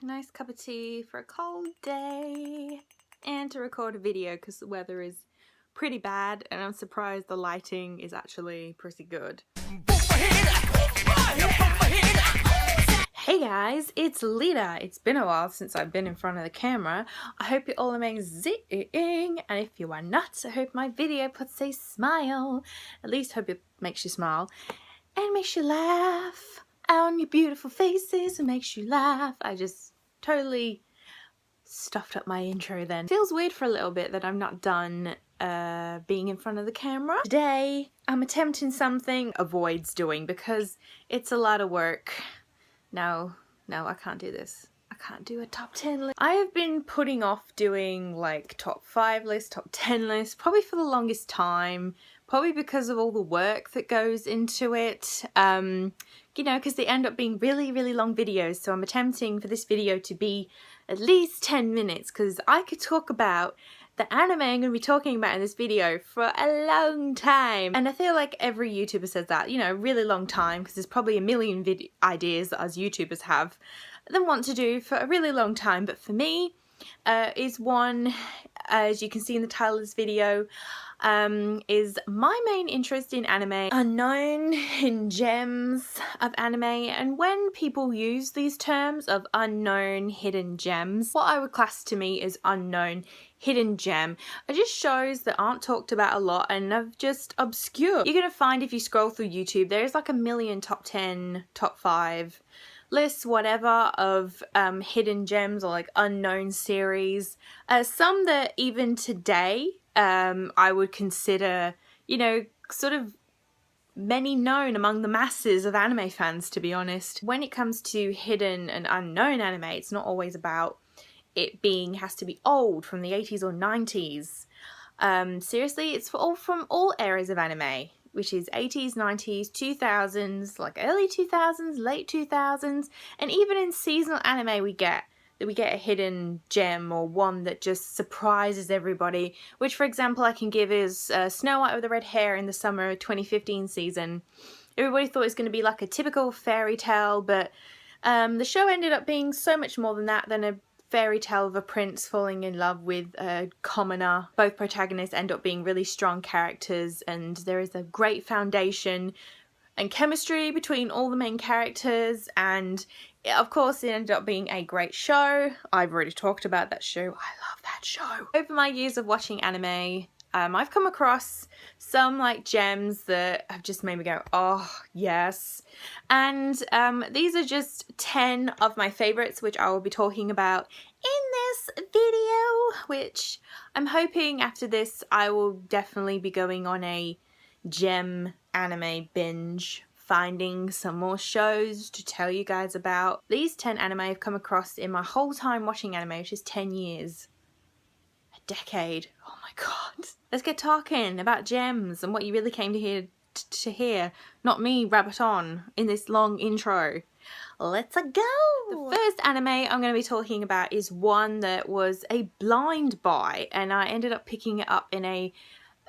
Nice cup of tea for a cold day and to record a video because the weather is pretty bad and I'm surprised the lighting is actually pretty good. Hey guys, it's Lita. It's been a while since I've been in front of the camera. I hope you're all amazing, and if you are not, I hope my video puts a smile. At least hope it makes you smile and makes you laugh on your beautiful faces and makes you laugh. I just totally stuffed up my intro then. Feels weird for a little bit that I'm not done being in front of the camera. Today I'm attempting something avoids doing because it's a lot of work. No, I can't do this. I can't do a top 10 list. I have been putting off doing like top 5 lists, top 10 lists, probably for the longest time. Probably because of all the work that goes into it. You know, because they end up being really, really long videos. So I'm attempting for this video to be at least 10 minutes because I could talk about the anime I'm going to be talking about in this video for a long time. And I feel like every YouTuber says that, you know, really long time, because there's probably a million ideas that us YouTubers have that want to do for a really long time. But for me, is one, as you can see in the title of this video, is my main interest in anime, unknown hidden gems of anime. And when people use these terms of unknown hidden gems, what I would class to me is unknown hidden gem are just shows that aren't talked about a lot and are just obscure. You're gonna find if you scroll through YouTube there's like a million top 10, top 5 lists, whatever, of hidden gems or like unknown series. Some that even today I would consider, you know, sort of many known among the masses of anime fans, to be honest. When it comes to hidden and unknown anime, it's not always about it has to be old, from the 80s or 90s. Seriously, it's from all eras of anime, which is 80s, 90s, 2000s, like early 2000s, late 2000s, and even in seasonal anime we get a hidden gem or one that just surprises everybody, which for example I can give is Snow White with the Red Hair in the summer 2015 season. Everybody thought it was going to be like a typical fairy tale, but the show ended up being so much more than that, than a fairy tale of a prince falling in love with a commoner. Both protagonists end up being really strong characters and there is a great foundation and chemistry between all the main characters, and of course it ended up being a great show. I've already talked about that show. I love that show. Over my years of watching anime, I've come across some like gems that have just made me go, oh yes. And these are just 10 of my favorites, which I will be talking about in this video, which I'm hoping after this I will definitely be going on a gem anime binge, finding some more shows to tell you guys about. These 10 anime I've come across in my whole time watching anime, which is 10 years. A decade. Oh my god. Let's get talking about gems and what you really came to hear, not me rabbit on in this long intro. Let's go! The first anime I'm going to be talking about is one that was a blind buy, and I ended up picking it up in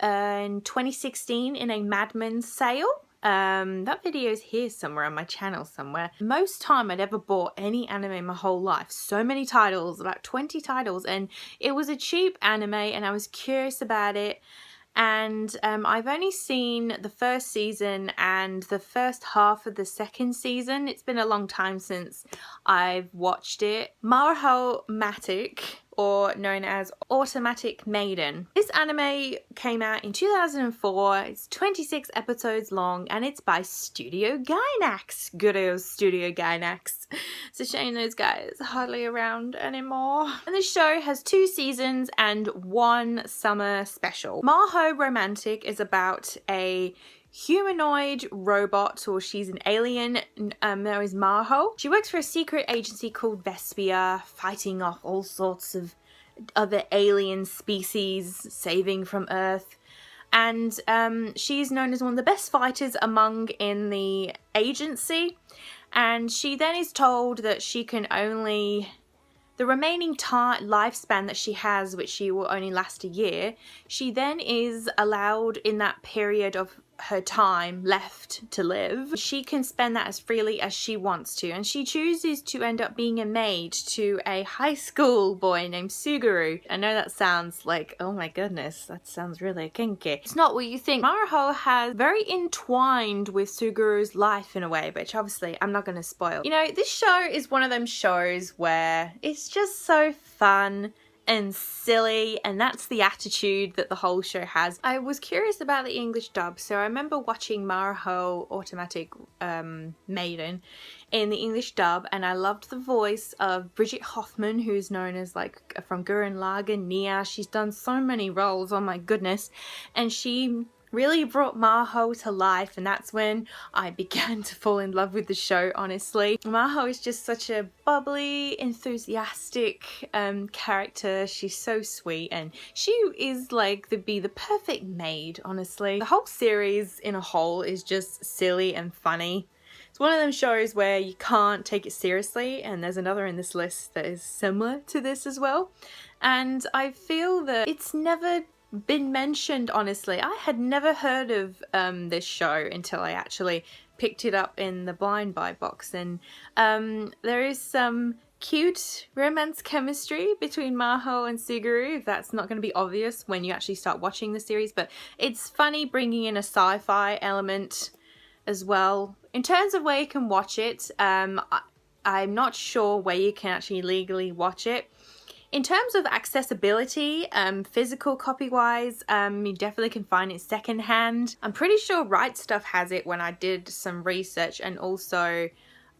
2016 in a Maiden sale. That video is here somewhere on my channel somewhere. Most time I'd ever bought any anime in my whole life. So many titles, about 20 titles, and it was a cheap anime and I was curious about it. And I've only seen the first season and the first half of the second season. It's been a long time since I've watched it. Mahomatic, or known as Automatic Maiden. This anime came out in 2004. It's 26 episodes long and it's by Studio Gainax. Good old Studio Gainax. It's a shame those guys are hardly around anymore. And this show has 2 seasons and 1 summer special. Mahomatic is about a humanoid robot, or she's an alien, known as Maho. She works for a secret agency called Vespia, fighting off all sorts of other alien species, saving from Earth. And she's known as one of the best fighters in the agency. And she then is told that she can only, the remaining lifespan that she has, which she will only last a year, she then is allowed in that period of her time left to live, she can spend that as freely as she wants to, and she chooses to end up being a maid to a high school boy named Suguru. I know that sounds like, oh my goodness, that sounds really kinky. It's not what you think. Maruho has very entwined with Suguru's life in a way, which obviously I'm not going to spoil. You know, this show is one of them shows where it's just so fun and silly, and that's the attitude that the whole show has. I was curious about the English dub, so I remember watching Maruho Automatic Maiden in the English dub, and I loved the voice of Bridget Hoffman, who's known as like from Gurren Lagann, Nia. She's done so many roles, oh my goodness, and she really brought Maruho to life, and that's when I began to fall in love with the show, honestly. Maruho is just such a bubbly, enthusiastic character. She's so sweet, and she is like the perfect maid, honestly. The whole series in a whole is just silly and funny. It's one of them shows where you can't take it seriously, and there's another in this list that is similar to this as well. And I feel that it's never been mentioned, honestly. I had never heard of this show until I actually picked it up in the blind buy box, and there is some cute romance chemistry between Maruho and Suguru. That's not going to be obvious when you actually start watching the series, but it's funny bringing in a sci-fi element as well. In terms of where you can watch it, I'm not sure where you can actually legally watch it. In terms of accessibility, physical copy wise, you definitely can find it secondhand. I'm pretty sure Rightstuf has it when I did some research, and also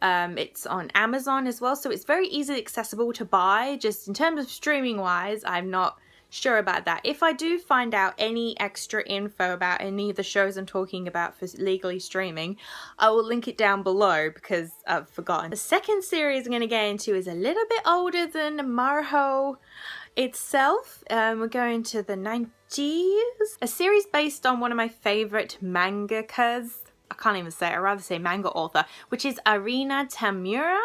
it's on Amazon as well, so it's very easily accessible to buy. Just in terms of streaming wise, I'm not sure about that. If I do find out any extra info about any of the shows I'm talking about for legally streaming, I will link it down below because I've forgotten. The second series I'm going to get into is a little bit older than Maruho itself. We're going to the 90s. A series based on one of my favorite mangakas. I can't even say it, I'd rather say manga author, which is Arina Tamura.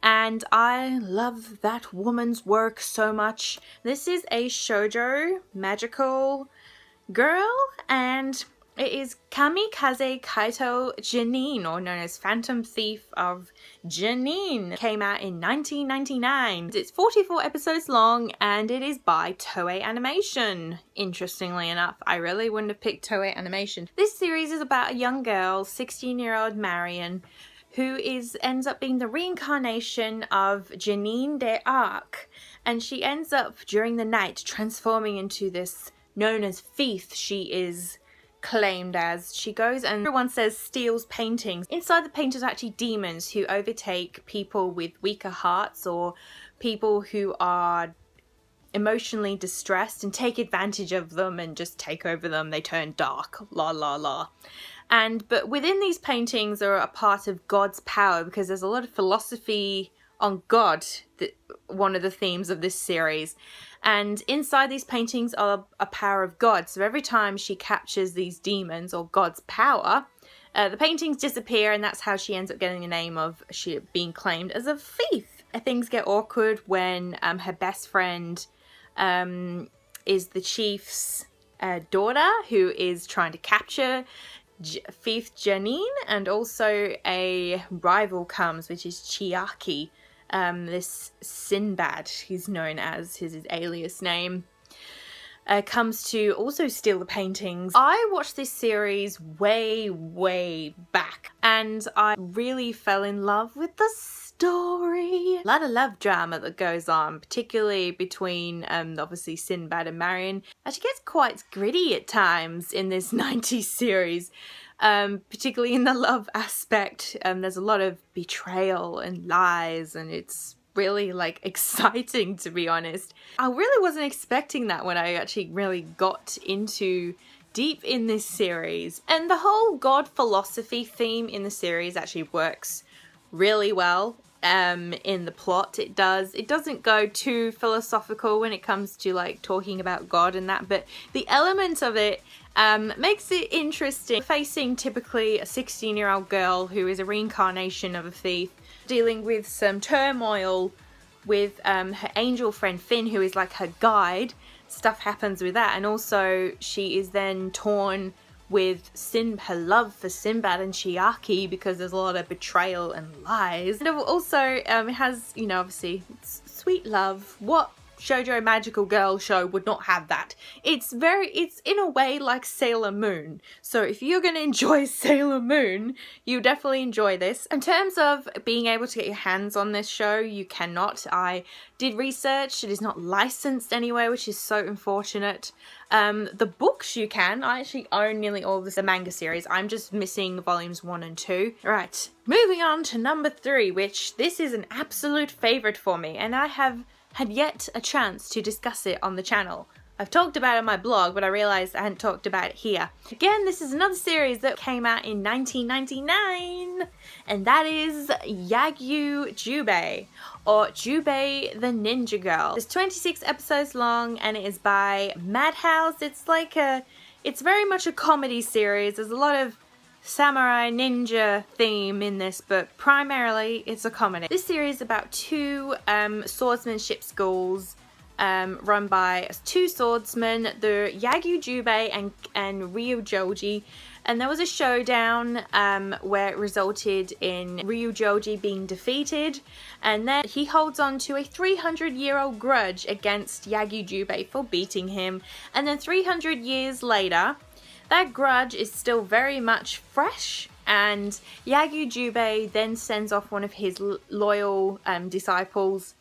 And I love that woman's work so much. This is a shoujo magical girl, and it is Kamikaze Kaito Jeanine, or known as Phantom Thief of Jeanine. It came out in 1999. It's 44 episodes long, and it is by Toei Animation. Interestingly enough, I really wouldn't have picked Toei Animation. This series is about a young girl, 16-year-old Marion, who ends up being the reincarnation of Jeanine d'Arc, and she ends up during the night transforming into this known as Thief. She is claimed as. She goes and everyone says steals paintings. Inside the paintings are actually demons who overtake people with weaker hearts or people who are emotionally distressed and take advantage of them and just take over them. They turn dark, la la la. But within these paintings are a part of God's power, because there's a lot of philosophy on God, one of the themes of this series. And inside these paintings are a power of God. So every time she captures these demons or God's power, the paintings disappear, and that's how she ends up getting the name of she being claimed as a thief. Things get awkward when her best friend is the chief's daughter, who is trying to capture Thief Jeanine, and also a rival comes, which is Chiaki, this Sinbad, he's known as his alias name, comes to also steal the paintings. I watched this series way back, and I really fell in love with the story. A lot of love drama that goes on, particularly between obviously Sinbad and Marion. She gets quite gritty at times in this 90s series, particularly in the love aspect. There's a lot of betrayal and lies, and it's really like exciting, to be honest. I really wasn't expecting that when I actually really got into deep in this series. And the whole God philosophy theme in the series actually works really well in the plot. It doesn't go too philosophical when it comes to like talking about God and that, but the element of it makes it interesting. Facing typically a 16-year-old girl who is a reincarnation of a thief, dealing with some turmoil with her angel friend Finn, who is like her guide. Stuff happens with that, and also she is then torn with her love for Sinbad and Chiaki, because there's a lot of betrayal and lies. And also it has, you know, obviously sweet love. What Shoujo Magical Girl show would not have that? It's in a way like Sailor Moon. So if you're going to enjoy Sailor Moon, you definitely enjoy this. In terms of being able to get your hands on this show, you cannot. I did research. It is not licensed anywhere, which is so unfortunate. The books you can. I actually own nearly all of the manga series. I'm just missing volumes 1 and 2. Right, moving on to number 3, which this is an absolute favorite for me, and I have had yet a chance to discuss it on the channel. I've talked about it on my blog, but I realised I hadn't talked about it here. Again, this is another series that came out in 1999, and that is Yagyu Jubei, or Jubei the Ninja Girl. It's 26 episodes long, and it is by Madhouse. It's very much a comedy series. There's a lot of samurai ninja theme in this, but primarily it's a comedy. This series is about two swordsmanship schools run by 2 swordsmen, the Yagyu Jubei and Ryu Joji, and there was a showdown where it resulted in Ryu Joji being defeated, and then he holds on to a 300-year-old grudge against Yagyu Jubei for beating him, and then 300 years later that grudge is still very much fresh, and Yagyu Jubei then sends off one of his loyal disciples,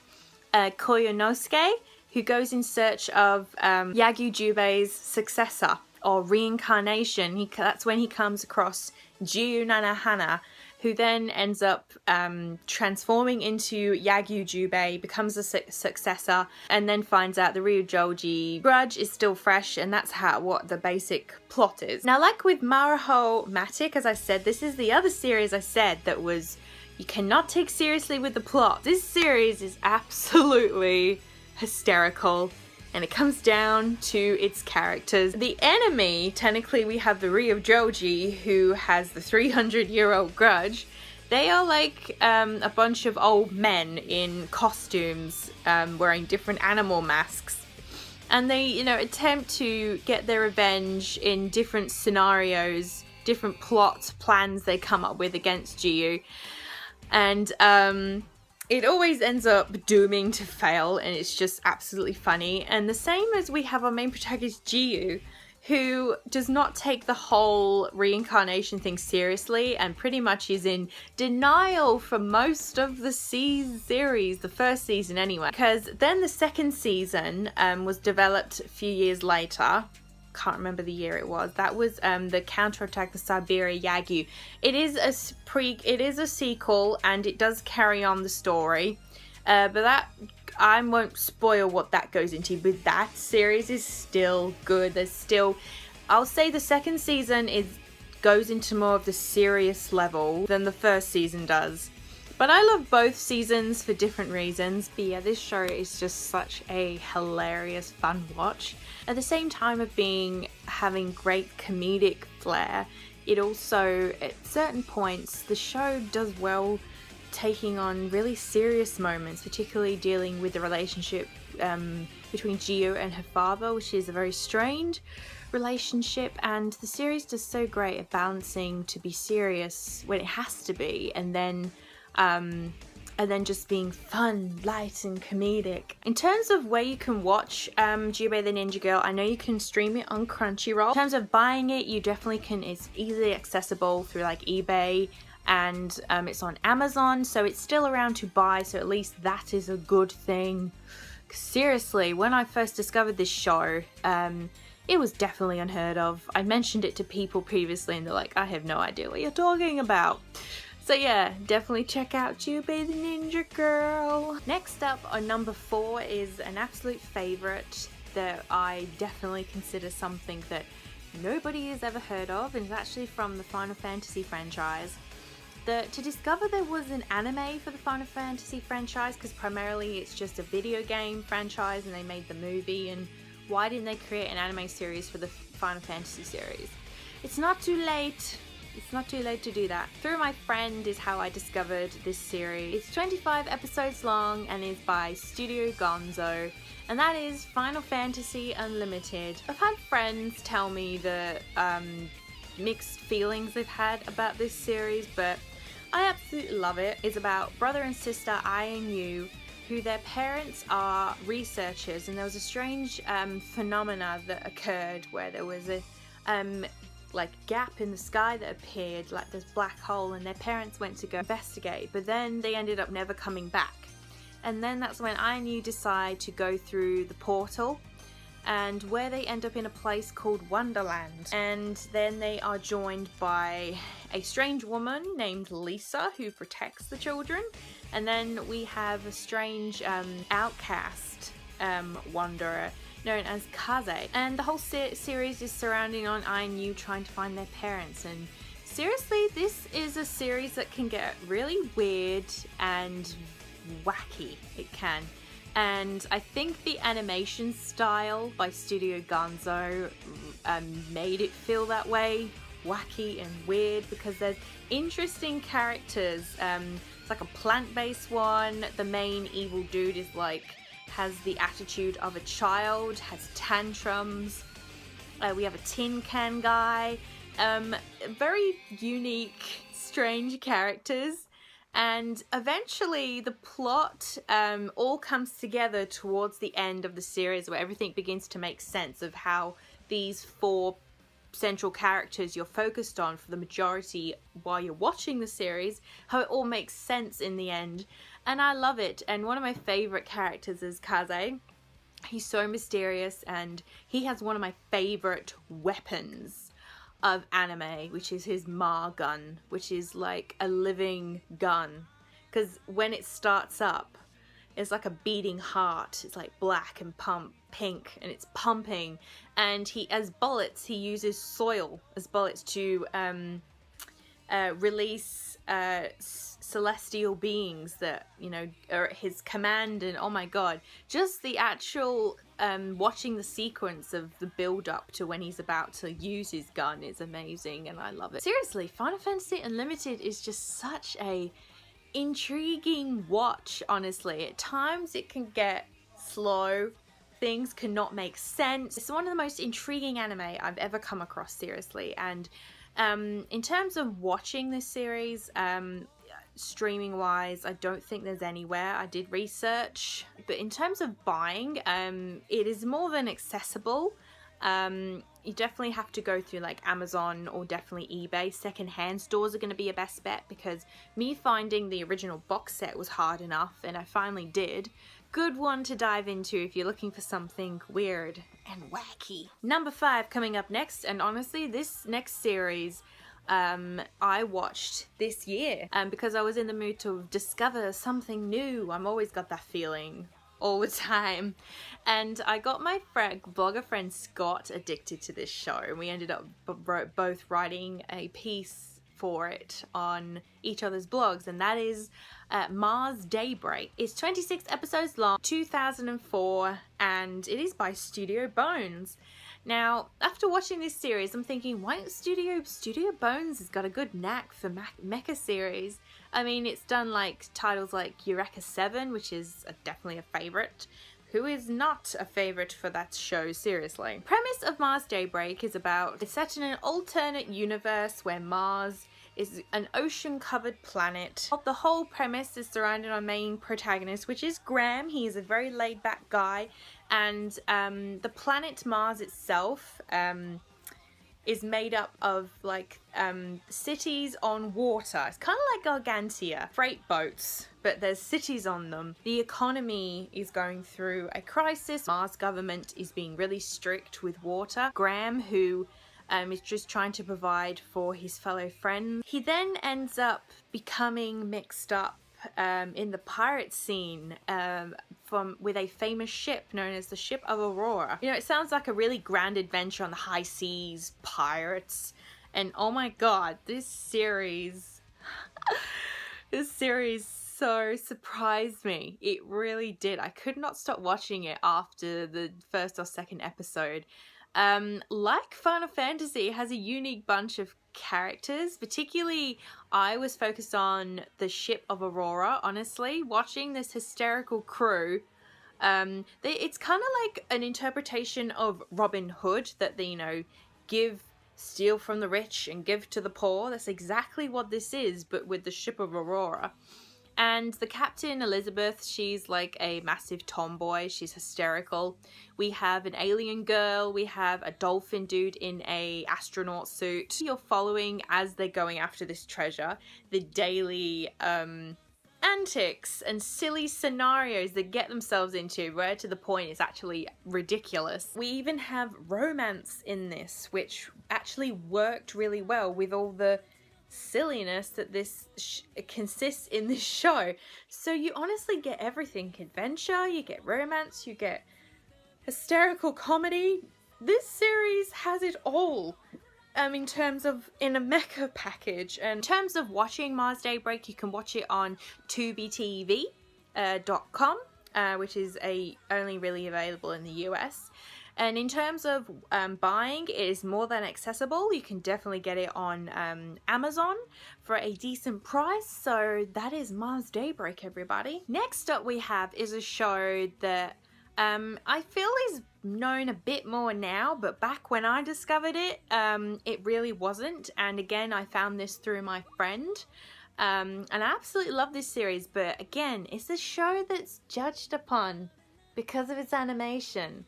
Koyonosuke, who goes in search of Yagyu Jubei's successor, or reincarnation. That's when he comes across Jiu Nanahana, who then ends up transforming into Yagyu Jubei, becomes a successor, and then finds out the Ryu Joji grudge is still fresh, and that's what the basic plot is. Now, like with Maruho Matic, as I said, this is the other series I said that was, you cannot take seriously with the plot. This series is absolutely hysterical, and it comes down to its characters. The enemy, technically we have the Ryu Joji, who has the 300-year-old grudge. They are like a bunch of old men in costumes, wearing different animal masks. And they, you know, attempt to get their revenge in different scenarios, different plans they come up with against Jiu. And it always ends up dooming to fail, and it's just absolutely funny. And the same as we have our main protagonist Jiu, who does not take the whole reincarnation thing seriously and pretty much is in denial for most of the series, the first season anyway. Because then the second season was developed a few years later. Can't remember the year it was. That was the Counterattack the Siberia Yagyu. It is a sequel, and it does carry on the story. But that, I won't spoil what that goes into, but that series is still good. There's still, I'll say the second season goes into more of the serious level than the first season does. But I love both seasons for different reasons. But yeah, this show is just such a hilarious, fun watch. At the same time of having great comedic flair, it also, at certain points, the show does well taking on really serious moments, particularly dealing with the relationship between Jiu and her father, which is a very strained relationship, and the series does so great at balancing to be serious when it has to be, and then just being fun, light, and comedic. In terms of where you can watch Jubei the Ninja Girl, I know you can stream it on Crunchyroll. In terms of buying it, you definitely can. It's easily accessible through like eBay, and it's on Amazon, so it's still around to buy, so at least that is a good thing. Seriously, when I first discovered this show, it was definitely unheard of. I mentioned it to people previously, and they're like, I have no idea what you're talking about. So yeah, definitely check out Jubei the Ninja Girl. Next up on number 4 is an absolute favourite that I definitely consider something that nobody has ever heard of, and it's actually from the Final Fantasy franchise. To discover there was an anime for the Final Fantasy franchise, because primarily it's just a video game franchise and they made the movie, and why didn't they create an anime series for the Final Fantasy series? It's not too late. It's not too late to do that. Through my friend is how I discovered this series. It's 25 episodes long and is by Studio Gonzo, and that is Final Fantasy Unlimited. I've had friends tell me that mixed feelings they've had about this series, but I absolutely love it. It's about brother and sister I and you, who their parents are researchers, and there was a strange phenomena that occurred where there was a like gap in the sky that appeared, like this black hole, and their parents went to go investigate, but then they ended up never coming back. And then that's when I and you decide to go through the portal, and where they end up in a place called Wonderland. And then they are joined by a strange woman named Lisa who protects the children. And then we have a strange outcast wanderer known as Kaze. And the whole series is surrounding on I and you trying to find their parents. And seriously, this is a series that can get really weird and wacky. It can. And I think the animation style by Studio Gonzo made it feel that way, wacky and weird, because there's interesting characters. It's like a plant-based one. The main evil dude is like, has the attitude of a child, has tantrums. We have a tin can guy. Very unique, strange characters. And eventually the plot all comes together towards the end of the series, where everything begins to make sense of how these 4 central characters you're focused on for the majority while you're watching the series, how it all makes sense in the end. And I love it. And one of my favorite characters is Kaze. He's so mysterious, and he has one of my favorite weapons of anime, which is his Ma gun, which is like a living gun, because when it starts up, it's like a beating heart. It's like black and pink, and it's pumping. And he, as bullets, he uses soil as bullets to release celestial beings that, you know, are at his command. And oh my god, just the actual watching the sequence of the build up to when he's about to use his gun is amazing, and I love it. Seriously, Final Fantasy Unlimited is just such a intriguing watch, honestly. At times it can get slow, things cannot make sense. It's one of the most intriguing anime I've ever come across, seriously. And in terms of watching this series, streaming wise, I don't think there's anywhere. I did research, but in terms of buying, it is more than accessible. You definitely have to go through like Amazon or definitely eBay. Secondhand stores are going to be your best bet, because me finding the original box set was hard enough, and I finally did. Good one to dive into if you're looking for something weird and wacky. Number 5 coming up next, and honestly, this next series I watched this year because I was in the mood to discover something new. I'm always got that feeling all the time, and I got my blogger friend Scott addicted to this show, and we ended up both writing a piece for it on each other's blogs, and that is Mars Daybreak. It's 26 episodes long, 2004, and it is by Studio Bones. Now, after watching this series, I'm thinking, why don't Studio Bones has got a good knack for mecha series. I mean, it's done like titles like Eureka 7, which is definitely a favorite. Who is not a favorite for that show, seriously? Premise of Mars Daybreak is about, it's set in an alternate universe where Mars is an ocean-covered planet. The whole premise is surrounded on main protagonist, which is Graham. He is a very laid-back guy, and the planet Mars itself is made up of like cities on water. It's kind of like Gargantia, freight boats, but there's cities on them. The economy is going through a crisis. Mars government is being really strict with water. Graham, who is just trying to provide for his fellow friends. He then ends up becoming mixed up in the pirate scene with a famous ship known as the Ship of Aurora. You know, it sounds like a really grand adventure on the high seas, pirates, and oh my god, this series so surprised me. It really did. I could not stop watching it after the first or second episode. Like Final Fantasy, it has a unique bunch of characters. Particularly, I was focused on the Ship of Aurora, honestly. Watching this hysterical crew, it's kind of like an interpretation of Robin Hood, that they, you know, give steal from the rich and give to the poor. That's exactly what this is, but with the ship of Aurora. And the captain, Elizabeth, she's like a massive tomboy. She's hysterical. We have an alien girl. We have a dolphin dude in a astronaut suit. You're following, as they're going after this treasure, the daily antics and silly scenarios they get themselves into, where to the point it's actually ridiculous. We even have romance in this, which actually worked really well with all the silliness that this consists in this show. So you honestly get everything. Adventure, you get romance, you get hysterical comedy. This series has it all in terms of in a mecha package. And in terms of watching Mars Daybreak, you can watch it on tubetv.com, which is only really available in the US. And in terms of buying, it is more than accessible. You can definitely get it on Amazon for a decent price. So that is Mars Daybreak, everybody. Next up we have is a show that I feel is known a bit more now, but back when I discovered it, it really wasn't. And again, I found this through my friend. And I absolutely love this series, but again, it's a show that's judged upon because of its animation.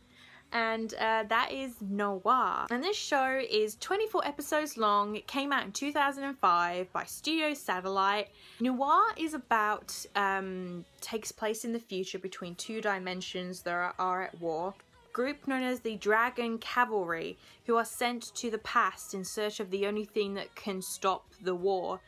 And that is Noir. And this show is 24 episodes long. It came out in 2005 by Studio Satellite. Noir is about, takes place in the future between two dimensions that are at war. A group known as the Dragon Cavalry, who are sent to the past in search of the only thing that can stop the war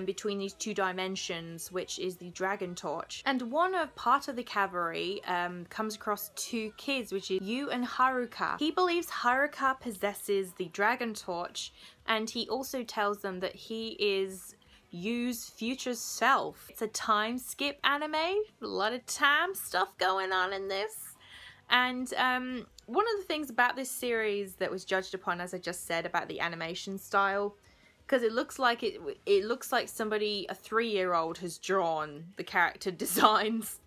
between these two dimensions, which is the Dragon Torch. And part of the cavalry comes across two kids, which is Yu and Haruka. He believes Haruka possesses the Dragon Torch, and he also tells them that he is Yu's future self. It's a time skip anime, a lot of time stuff going on in this. And one of the things about this series that was judged upon, as I just said, about the animation style, because it looks like somebody, a 3-year-old, has drawn the character designs.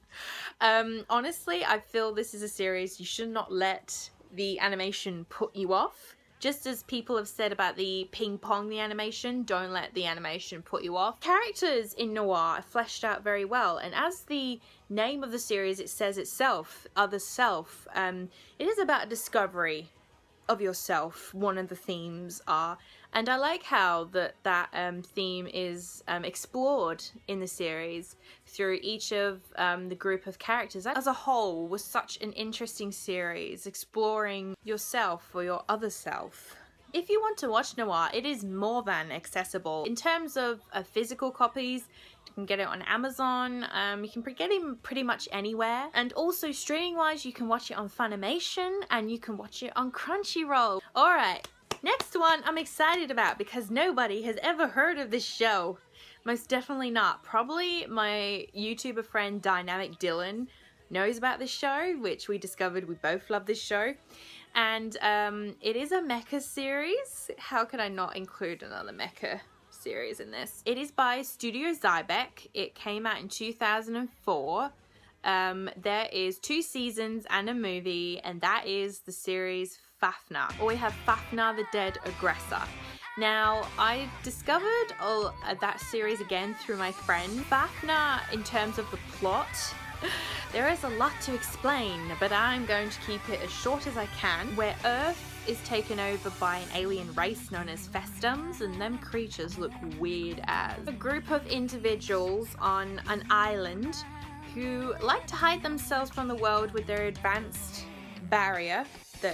Honestly, I feel this is a series you should not let the animation put you off. Just as people have said about the ping pong, the animation, don't let the animation put you off. Characters in Noir are fleshed out very well, and as the name of the series, it says itself, Other Self, it is about discovery of yourself, one of the themes are. And I like how that theme is explored in the series through each of the group of characters. As a whole, was such an interesting series, exploring yourself or your other self. If you want to watch Noir, it is more than accessible. In terms of physical copies, you can get it on Amazon, you can get it pretty much anywhere. And also streaming wise, you can watch it on Funimation and you can watch it on Crunchyroll. Alright, next one I'm excited about because nobody has ever heard of this show. Most definitely not. Probably my YouTuber friend Dynamic Dylan knows about this show, which we discovered we both love this show. And it is a mecha series. How could I not include another mecha series in this? It is by Studio Zybeck. It came out in 2004. There is 2 seasons and a movie, and that is the series Fafner. Or we have Fafner the Dead Aggressor. Now, I discovered that series again through my friend. Fafner, in terms of the plot, there is a lot to explain, but I'm going to keep it as short as I can. Where Earth is taken over by an alien race known as Festums, and them creatures look weird as. A group of individuals on an island who like to hide themselves from the world with their advanced barrier, the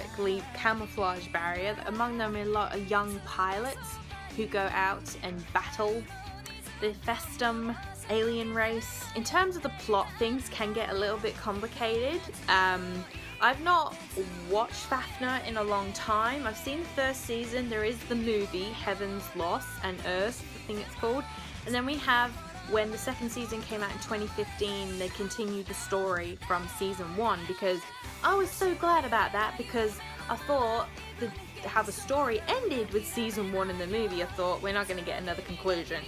camouflage barrier. Among them are a lot of young pilots who go out and battle the Festum alien race. In terms of the plot, things can get a little bit complicated. I've not watched Fafner in a long time. I've seen the first season. There is the movie Heaven's Loss and Earth, I think it's called. And then we have, when the second season came out in 2015, they continued the story from season 1, because I was so glad about that, because I thought how the story ended with season 1 in the movie, I thought we're not going to get another conclusion.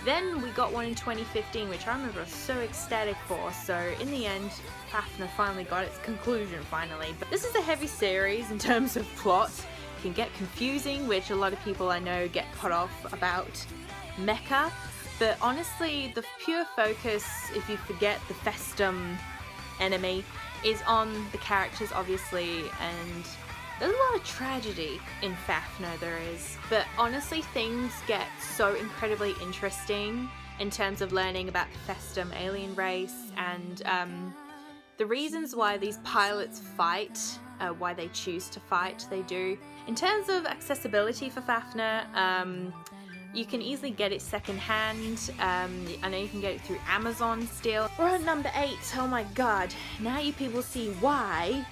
Then we got one in 2015, which I remember I was so ecstatic for. So in the end, Fafner finally got its conclusion finally. But this is a heavy series in terms of plot. can get confusing, which a lot of people I know get put off about mecha. But honestly, the pure focus, if you forget the Fasten enemy, is on the characters, obviously, and there's a lot of tragedy in Fafner, there is. But honestly, things get so incredibly interesting in terms of learning about the Fasten alien race and the reasons why these pilots fight, why they choose to fight, they do. In terms of accessibility for Fafner, you can easily get it secondhand. I know you can get it through Amazon still. We're on number 8. Oh my god. Now you people see why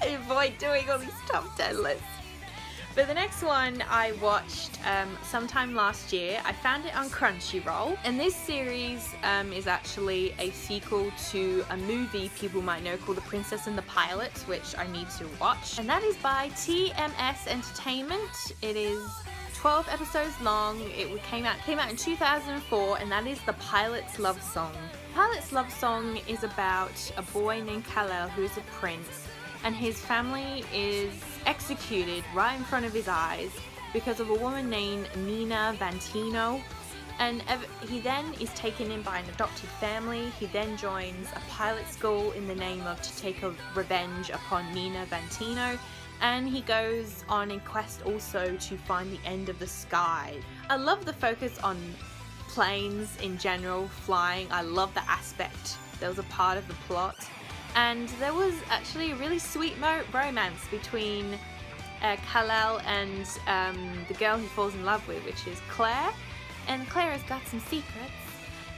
I avoid doing all these top 10 lists. But the next one I watched sometime last year. I found it on Crunchyroll. And this series is actually a sequel to a movie people might know called The Princess and the Pilot, which I need to watch. And that is by TMS Entertainment. It is 12 episodes long. It came out in 2004, and that is The Pilot's Love Song. Pilot's Love Song is about a boy named Kal-El who is a prince, and his family is executed right in front of his eyes because of a woman named Nina Vantino. And he then is taken in by an adopted family. He then joins a pilot school in the name of to take a revenge upon Nina Vantino. And he goes on a quest also to find the end of the sky. I love the focus on planes in general, flying. I love the aspect that was a part of the plot. And there was actually a really sweet romance between Kal-El and the girl he falls in love with, which is Claire. And Claire has got some secrets.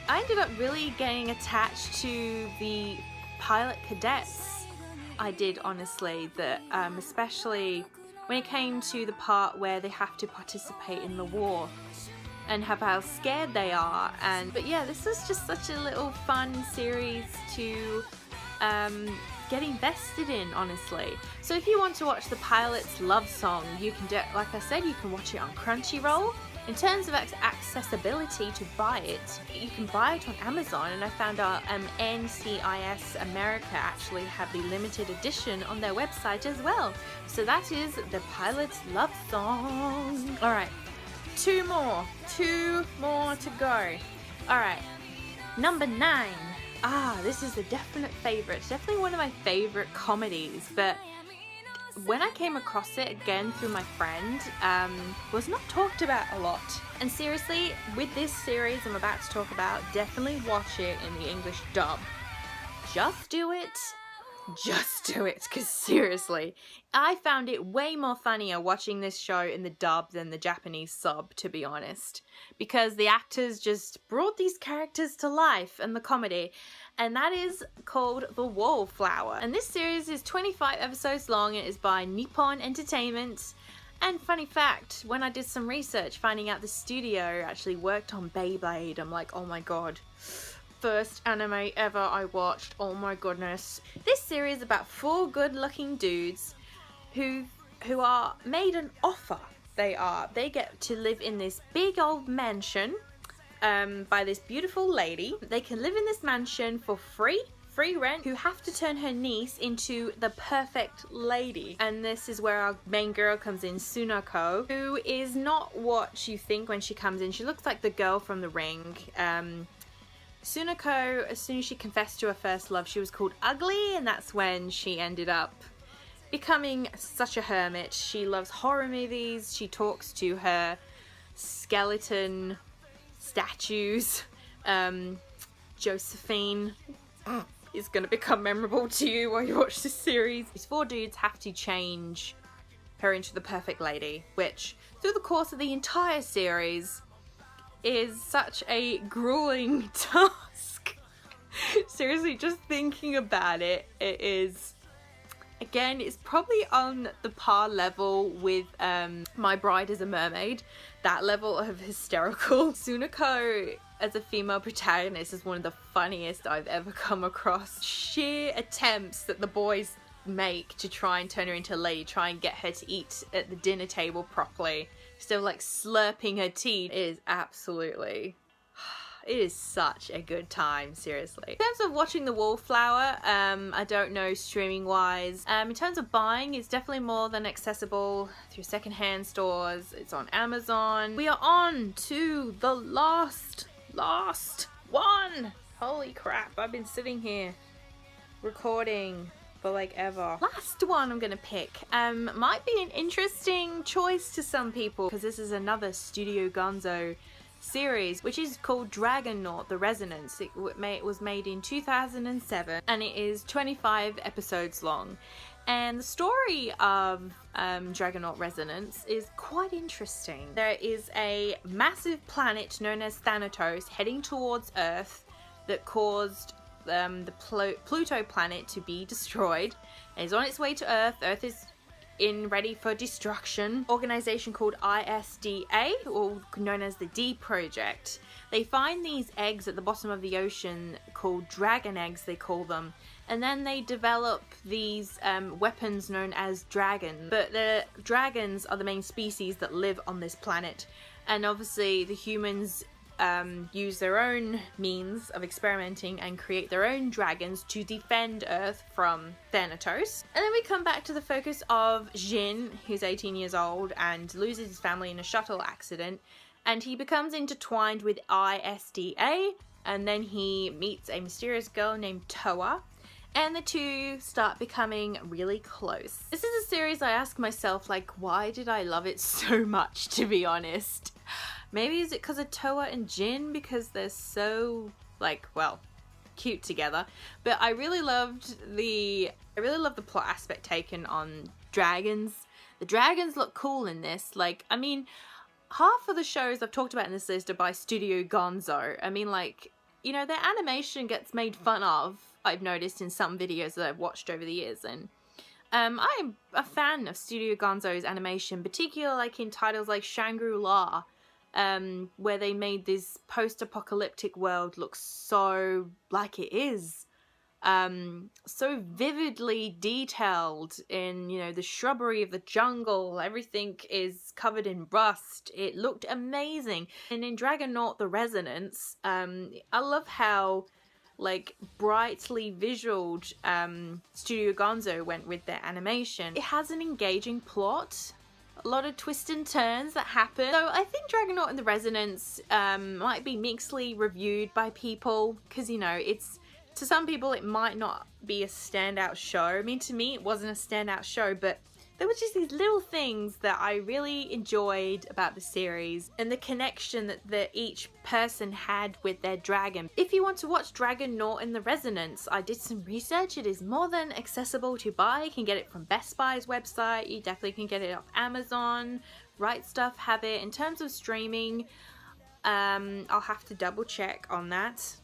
I ended up really getting attached to the pilot cadets. I did, honestly, that especially when it came to the part where they have to participate in the war and how scared they are. But yeah, this is just such a little fun series to get invested in, honestly. So if you want to watch The Pilot's Love Song, you can do, like I said, you can watch it on Crunchyroll. In terms of accessibility to buy it, you can buy it on Amazon, and I found out NCIS America actually have the limited edition on their website as well. So that is The Pilot's Love Song. Alright, two more to go. Alright, number 9. This is a definite favourite. It's definitely one of my favourite comedies, but when I came across it again through my friend, was not talked about a lot. And seriously, with this series I'm about to talk about, definitely watch it in the English dub. Just do it, because seriously, I found it way more funnier watching this show in the dub than the Japanese sub, to be honest. Because the actors just brought these characters to life in the comedy. And that is called The Wallflower. And this series is 25 episodes long. It is by Nippon Entertainment. And funny fact, when I did some research, finding out the studio actually worked on Beyblade, I'm like, oh my god. First anime ever I watched, oh my goodness. This series is about 4 good-looking dudes who are made an offer. They get to live in this big old mansion by this beautiful lady. They can live in this mansion for free rent, who have to turn her niece into the perfect lady. And this is where our main girl comes in, Sunako, who is not what you think when she comes in. She looks like the girl from The Ring. Sunako, as soon as she confessed to her first love, she was called ugly, and that's when she ended up becoming such a hermit. She loves horror movies. She talks to her skeleton statues. Josephine is going to become memorable to you while you watch this series. These 4 dudes have to change her into the perfect lady, which through the course of the entire series is such a grueling task. Seriously, just thinking about it, it is, again, it's probably on the par level with My Bride is a Mermaid. That level of hysterical. Sunako as a female protagonist is one of the funniest I've ever come across. Sheer attempts that the boys make to try and turn her into a lady, try and get her to eat at the dinner table properly, still like slurping her tea, is absolutely, It is such a good time, seriously. In terms of watching the Wallflower, I don't know streaming wise. In terms of buying, it's definitely more than accessible through secondhand stores. It's on Amazon. We are on to the last one. Holy crap, I've been sitting here recording for like ever. Last one I'm gonna pick might be an interesting choice to some people, because this is another Studio Gonzo series, which is called Dragonaut The Resonance. It was made in 2007 and it is 25 episodes long. And the story of Dragonaut Resonance is quite interesting. There is a massive planet known as Thanatos heading towards Earth that caused the Pluto planet to be destroyed, and is on its way to Earth. Earth is ready for destruction. Organization called ISDA, or known as the D Project. They find these eggs at the bottom of the ocean called dragon eggs, they call them, and then they develop these weapons known as dragons. But the dragons are the main species that live on this planet, and obviously the humans use their own means of experimenting and create their own dragons to defend Earth from Thanatos. And then we come back to the focus of Jin, who's 18 years old and loses his family in a shuttle accident, and he becomes intertwined with ISDA, and then he meets a mysterious girl named Toa, and the two start becoming really close. This is a series I ask myself, like, why did I love it so much, to be honest? Maybe is it because of Toa and Jin, because they're so, like, well, cute together. But I really loved the plot aspect taken on dragons. The dragons look cool in this. Like, I mean, half of the shows I've talked about in this list are by Studio Gonzo. I mean, like, you know, their animation gets made fun of, I've noticed in some videos that I've watched over the years, and I'm a fan of Studio Gonzo's animation, particularly like in titles like Shangri-La, where they made this post-apocalyptic world look so like it is, so vividly detailed in, you know, the shrubbery of the jungle. Everything is covered in rust. It looked amazing. And in Dragonaut The Resonance, I love how, like, brightly visualed Studio Gonzo went with their animation. It has an engaging plot, a lot of twists and turns that happen. So I think Dragonaut The Resonance might be mixedly reviewed by people, because, you know, it's, to some people it might not be a standout show. I mean, to me it wasn't a standout show, but there were just these little things that I really enjoyed about the series, and the connection that each person had with their dragon. If you want to watch Dragonaut The Resonance, I did some research. It is more than accessible to buy. You can get it from Best Buy's website. You definitely can get it off Amazon. Rightstuf have it. In terms of streaming, I'll have to double check on that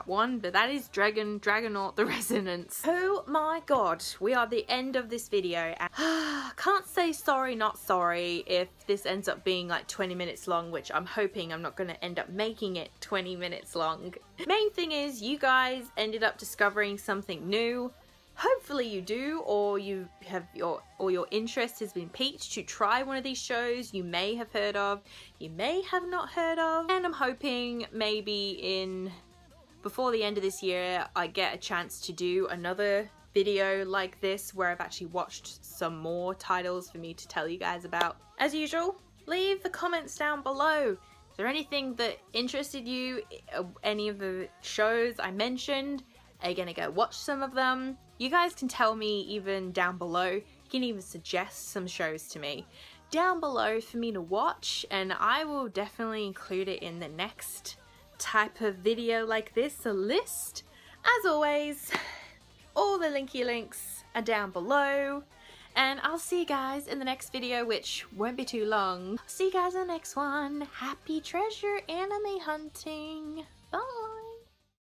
one, but that is Dragonaut The Resonance. Oh my god, we are at the end of this video. Can't say sorry not sorry if this ends up being like 20 minutes long, which I'm hoping I'm not going to end up making it 20 minutes long. Main thing is you guys ended up discovering something new. Hopefully you do, or you have your interest has been piqued to try one of these shows you may have heard of, you may have not heard of, and I'm hoping maybe before the end of this year I get a chance to do another video like this where I've actually watched some more titles for me to tell you guys about. As usual, leave the comments down below. Is there anything that interested you? Any of the shows I mentioned? Are you gonna go watch some of them? You guys can tell me even down below. You can even suggest some shows to me down below for me to watch, and I will definitely include it in the next type of video like this, a list. As always, all the links are down below, and I'll see you guys in the next video, which won't be too long. See you guys in the next one. Happy treasure anime hunting. Bye.